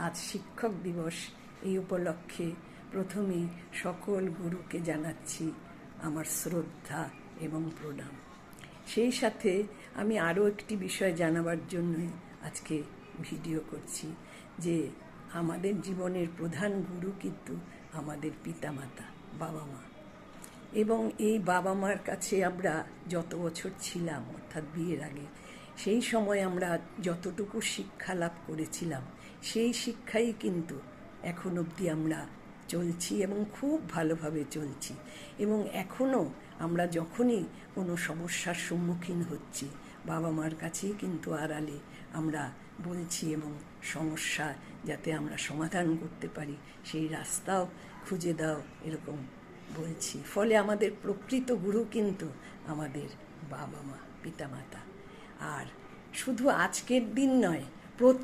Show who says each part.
Speaker 1: আজ শিক্ষক দিবস। এই উপলক্ষে প্রথমেই সকল গুরুকে জানাচ্ছি আমার শ্রদ্ধা এবং প্রণাম। সেই সাথে আমি আরও একটি বিষয় জানাবার জন্যই আজকে ভিডিও করছি, যে আমাদের জীবনের প্রধান গুরু কিন্তু আমাদের পিতামাতা, বাবা মা। এবং এই বাবা মার কাছে আমরা যত বছর ছিলাম, অর্থাৎ বিয়ের আগে, সেই সময় আমরা যতটুকু শিক্ষা লাভ করেছিলাম, সেই শিক্ষাই কিন্তু এখন অবধি আমরা চলছি এবং খুব ভালোভাবে চলছি। এবং এখনও আমরা যখনই কোনো সমস্যার সম্মুখীন হচ্ছি, বাবা মার কাছেই কিন্তু আড়ালে আমরা বলছি এবং সমস্যা যাতে আমরা সমাধান করতে পারি সেই রাস্তাও খুঁজে দাও, এরকম বলছি। ফলে আমাদের প্রকৃত গুরু কিন্তু আমাদের বাবা মা, পিতামাতা। আর শুধু আজকের দিন নয়,